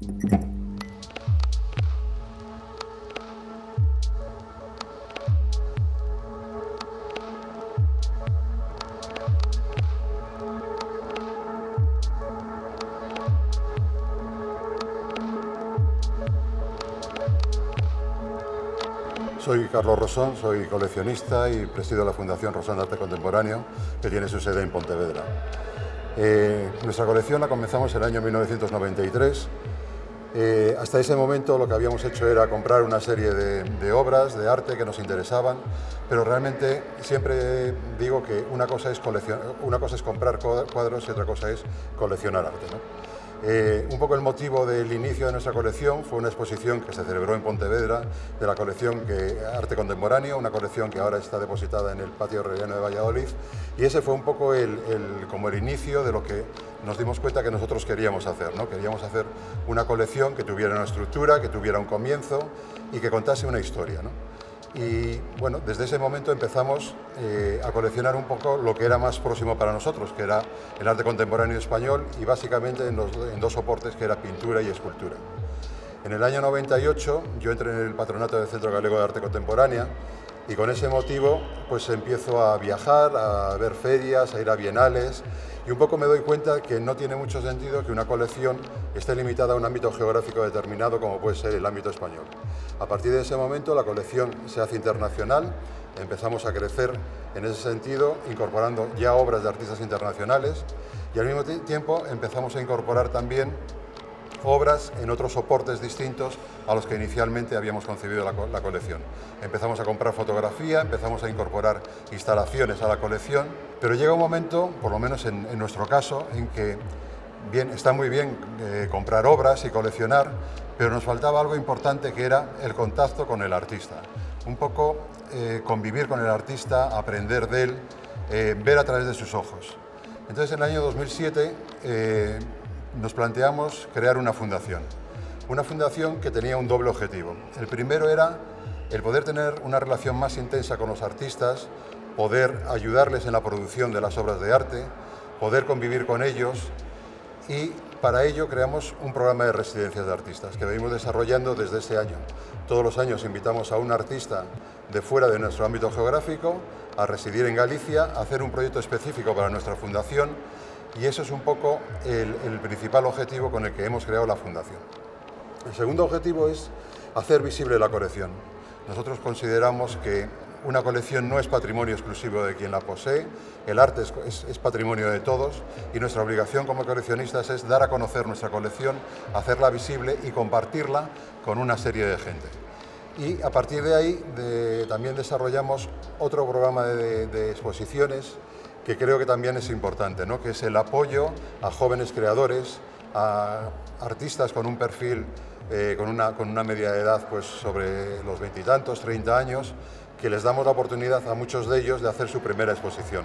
Soy Carlos Rosón, soy coleccionista y presido la Fundación Rosón de Arte Contemporáneo, que tiene su sede en Pontevedra. Nuestra colección la comenzamos en el año 1993. Hasta ese momento lo que habíamos hecho era comprar una serie de obras de arte que nos interesaban, pero realmente siempre digo que una cosa es comprar cuadros y otra cosa es coleccionar arte, ¿no? Un poco el motivo del inicio de nuestra colección fue una exposición que se celebró en Pontevedra de la colección Arte Contemporáneo, una colección que ahora está depositada en el Patio Herreriano de Valladolid, y ese fue un poco como el inicio de lo que nos dimos cuenta que nosotros queríamos hacer, ¿no? Queríamos hacer una colección que tuviera una estructura, que tuviera un comienzo y que contase una historia, ¿no? Y bueno, desde ese momento empezamos a coleccionar un poco lo que era más próximo para nosotros, que era el arte contemporáneo español y básicamente en dos soportes, que era pintura y escultura. En el año 98 yo entré en el patronato del Centro Galego de Arte Contemporánea y con ese motivo pues empiezo a viajar, a ver ferias, a ir a bienales y un poco me doy cuenta que no tiene mucho sentido que una colección esté limitada a un ámbito geográfico determinado como puede ser el ámbito español. A partir de ese momento la colección se hace internacional, empezamos a crecer en ese sentido, incorporando ya obras de artistas internacionales y al mismo tiempo empezamos a incorporar también obras en otros soportes distintos a los que inicialmente habíamos concebido la colección. Empezamos a comprar fotografía, empezamos a incorporar instalaciones a la colección, pero llega un momento, por lo menos en nuestro caso, en que está muy bien comprar obras y coleccionar, pero nos faltaba algo importante que era el contacto con el artista. Un poco convivir con el artista, aprender de él, ver a través de sus ojos. Entonces en el año 2007 nos planteamos crear una fundación que tenía un doble objetivo. El primero era el poder tener una relación más intensa con los artistas, poder ayudarles en la producción de las obras de arte, poder convivir con ellos y para ello creamos un programa de residencias de artistas que venimos desarrollando desde ese año. Todos los años invitamos a un artista de fuera de nuestro ámbito geográfico a residir en Galicia, a hacer un proyecto específico para nuestra fundación y eso es un poco el principal objetivo con el que hemos creado la fundación. El segundo objetivo es hacer visible la colección. Nosotros consideramos que una colección no es patrimonio exclusivo de quien la posee, el arte es patrimonio de todos y nuestra obligación como coleccionistas es dar a conocer nuestra colección, hacerla visible y compartirla con una serie de gente. Y a partir de ahí también desarrollamos otro programa de exposiciones que creo que también es importante, ¿no? Que es el apoyo a jóvenes creadores, a artistas con un perfil, con una media de edad pues, sobre los 20 y tantos, 30 años, que les damos la oportunidad a muchos de ellos de hacer su primera exposición.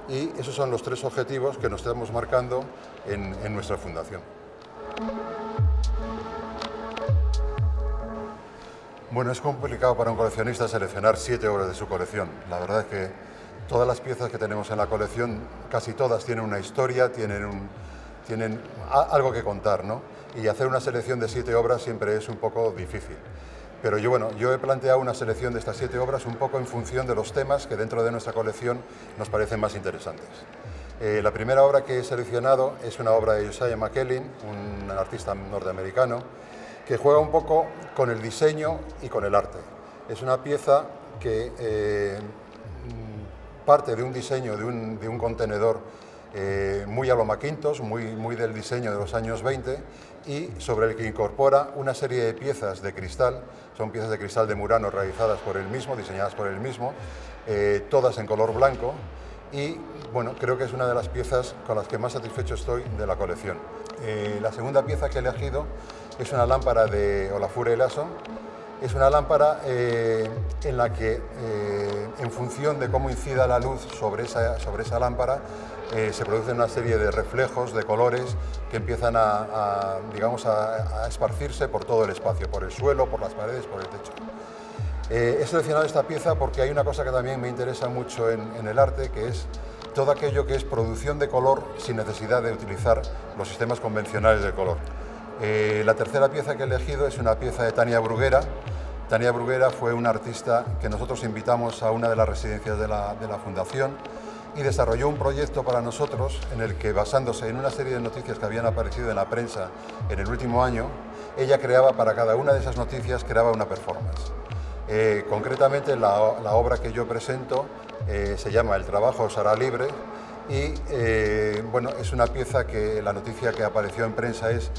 Y esos son los tres objetivos que nos estamos marcando en nuestra fundación. Bueno, es complicado para un coleccionista seleccionar 7 obras de su colección. La verdad es que todas las piezas que tenemos en la colección, casi todas tienen una historia, tienen algo que contar, ¿no? Y hacer una selección de 7 obras siempre es un poco difícil. Pero yo he planteado una selección de estas 7 obras un poco en función de los temas que dentro de nuestra colección nos parecen más interesantes. La primera obra que he seleccionado es una obra de Josiah McKellin, un artista norteamericano, que juega un poco con el diseño y con el arte. Es una pieza que parte de un diseño de un contenedor muy a lo McIntosh, muy del diseño de los años 20 y sobre el que incorpora una serie de piezas de cristal, son piezas de cristal de Murano realizadas por él mismo, diseñadas por él mismo, todas en color blanco y bueno, creo que es una de las piezas con las que más satisfecho estoy de la colección. La segunda pieza que he elegido es una lámpara de Olafur Eliasson. Es una lámpara en la que, en función de cómo incida la luz sobre esa lámpara, se producen una serie de reflejos, de colores, que empiezan a esparcirse por todo el espacio, por el suelo, por las paredes, por el techo. He seleccionado esta pieza porque hay una cosa que también me interesa mucho en el arte, que es todo aquello que es producción de color sin necesidad de utilizar los sistemas convencionales de color. La tercera pieza que he elegido es una pieza de Tania Bruguera. Tania Bruguera fue una artista que nosotros invitamos a una de las residencias de la Fundación y desarrolló un proyecto para nosotros en el que, basándose en una serie de noticias que habían aparecido en la prensa en el último año, ella creaba para cada una de esas noticias creaba una performance. Concretamente la obra que yo presento se llama El trabajo os hará libre y bueno, es una pieza que la noticia que apareció en prensa es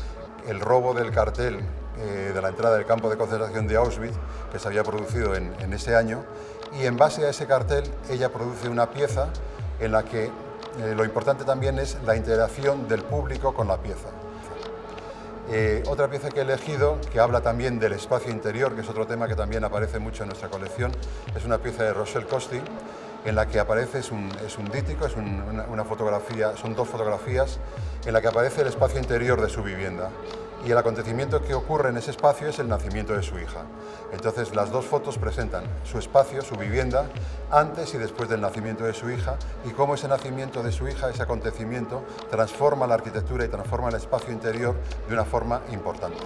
el robo del cartel de la entrada del campo de concentración de Auschwitz, que se había producido en ese año, y en base a ese cartel ella produce una pieza en la que lo importante también es la interacción del público con la pieza. Otra pieza que he elegido, que habla también del espacio interior, que es otro tema que también aparece mucho en nuestra colección, es una pieza de Rochelle Costin, en la que aparece, es un díptico, es una fotografía, son dos fotografías en la que aparece el espacio interior de su vivienda. Y el acontecimiento que ocurre en ese espacio es el nacimiento de su hija. Entonces las dos fotos presentan su espacio, su vivienda, antes y después del nacimiento de su hija, y cómo ese nacimiento de su hija, ese acontecimiento, transforma la arquitectura y transforma el espacio interior de una forma importante.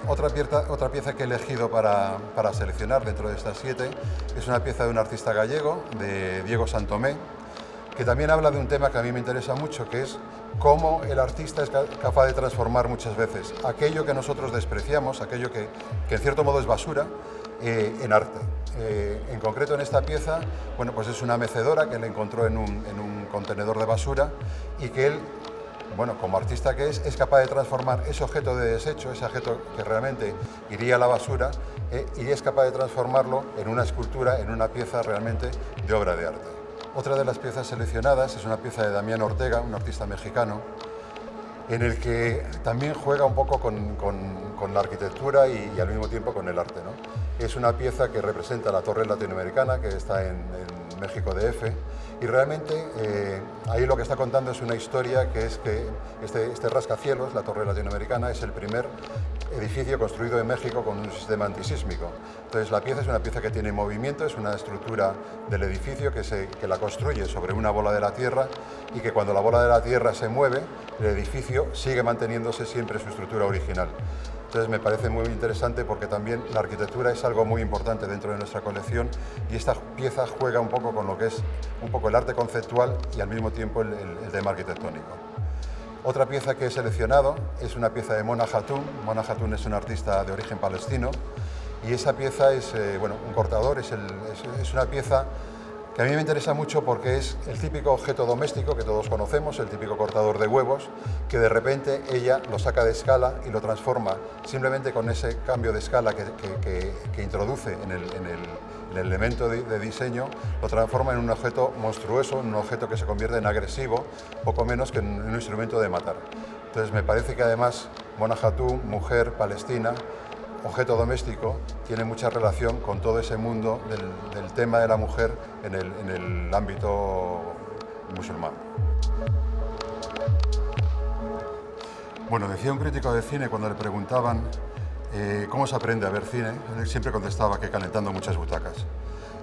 Otra pieza que he elegido para seleccionar dentro de estas 7 es una pieza de un artista gallego, de Diego Santomé, que también habla de un tema que a mí me interesa mucho, que es cómo el artista es capaz de transformar muchas veces aquello que nosotros despreciamos, aquello que en cierto modo es basura, en arte. En concreto en esta pieza, bueno, pues es una mecedora que él encontró en un contenedor de basura y que él, bueno, como artista que es capaz de transformar ese objeto de desecho, ese objeto que realmente iría a la basura, y es capaz de transformarlo en una escultura, en una pieza realmente de obra de arte. Otra de las piezas seleccionadas es una pieza de Damián Ortega, un artista mexicano, en el que también juega un poco con la arquitectura y al mismo tiempo con el arte, ¿no? Es una pieza que representa la Torre Latinoamericana, que está en México DF, y realmente ahí lo que está contando es una historia que es que este rascacielos, la Torre Latinoamericana, es el primer edificio construido en México con un sistema antisísmico. Entonces la pieza es una pieza que tiene movimiento, es una estructura del edificio que la construye sobre una bola de la tierra y que cuando la bola de la tierra se mueve, el edificio sigue manteniéndose siempre su estructura original. Entonces me parece muy interesante porque también la arquitectura es algo muy importante dentro de nuestra colección y esta pieza juega un poco con lo que es un poco el arte conceptual y al mismo tiempo el tema arquitectónico. Otra pieza que he seleccionado es una pieza de Mona Hatoum. Mona Hatoum es una artista de origen palestino y esa pieza es bueno, un cortador, es una pieza que a mí me interesa mucho porque es el típico objeto doméstico que todos conocemos, el típico cortador de huevos, que de repente ella lo saca de escala y lo transforma simplemente con ese cambio de escala que introduce en el elemento de diseño, lo transforma en un objeto monstruoso, en un objeto que se convierte en agresivo, poco menos que en un instrumento de matar. Entonces me parece que además Mona Hatoum, mujer palestina, objeto doméstico, tiene mucha relación con todo ese mundo del tema de la mujer en el ámbito musulmán. Bueno, decía un crítico de cine cuando le preguntaban cómo se aprende a ver cine, él siempre contestaba que calentando muchas butacas.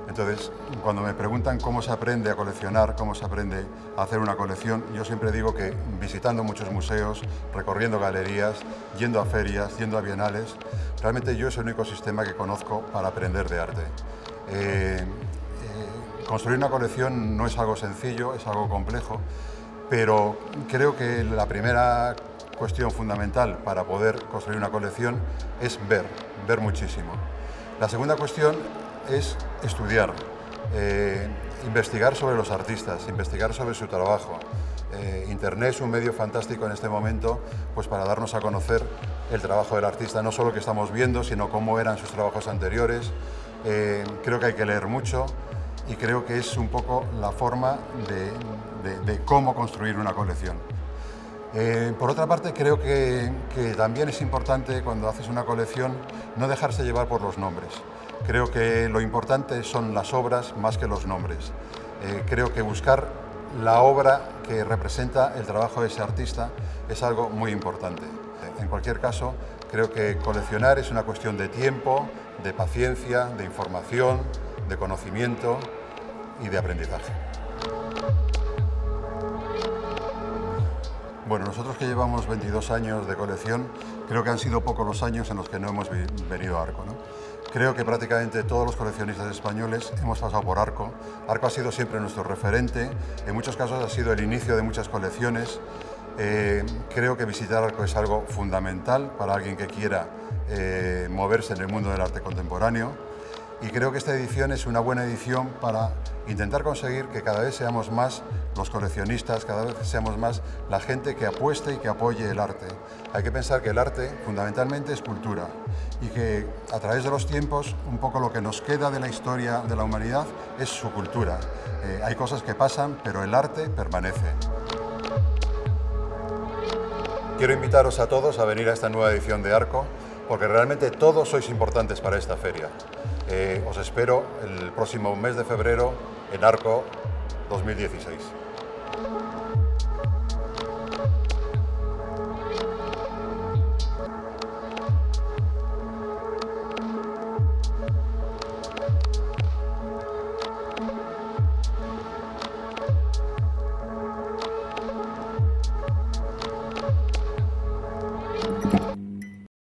Entonces, cuando me preguntan cómo se aprende a coleccionar, cómo se aprende a hacer una colección, yo siempre digo que visitando muchos museos, recorriendo galerías, yendo a ferias, yendo a bienales, realmente yo es el único sistema que conozco para aprender de arte. Construir una colección no es algo sencillo, es algo complejo, pero creo que la primera cuestión fundamental para poder construir una colección es ver muchísimo. La segunda cuestión es estudiar, investigar sobre los artistas, investigar sobre su trabajo. Internet es un medio fantástico en este momento pues para darnos a conocer el trabajo del artista, no solo que estamos viendo, sino cómo eran sus trabajos anteriores. Creo que hay que leer mucho y creo que es un poco la forma de cómo construir una colección. Por otra parte, creo que también es importante cuando haces una colección no dejarse llevar por los nombres. Creo que lo importante son las obras más que los nombres. Creo que buscar la obra que representa el trabajo de ese artista es algo muy importante. En cualquier caso, creo que coleccionar es una cuestión de tiempo, de paciencia, de información, de conocimiento y de aprendizaje. Bueno, nosotros que llevamos 22 años de colección, creo que han sido pocos los años en los que no hemos venido a Arco, ¿no? Creo que prácticamente todos los coleccionistas españoles hemos pasado por Arco. Arco ha sido siempre nuestro referente, en muchos casos ha sido el inicio de muchas colecciones. Creo que visitar Arco es algo fundamental para alguien que quiera moverse en el mundo del arte contemporáneo, y creo que esta edición es una buena edición para intentar conseguir que cada vez seamos más los coleccionistas, cada vez seamos más la gente que apueste y que apoye el arte. Hay que pensar que el arte fundamentalmente es cultura y que a través de los tiempos un poco lo que nos queda de la historia de la humanidad es su cultura. Hay cosas que pasan, pero el arte permanece. Quiero invitaros a todos a venir a esta nueva edición de Arco, porque realmente todos sois importantes para esta feria. Os espero el próximo mes de febrero en Arco 2016.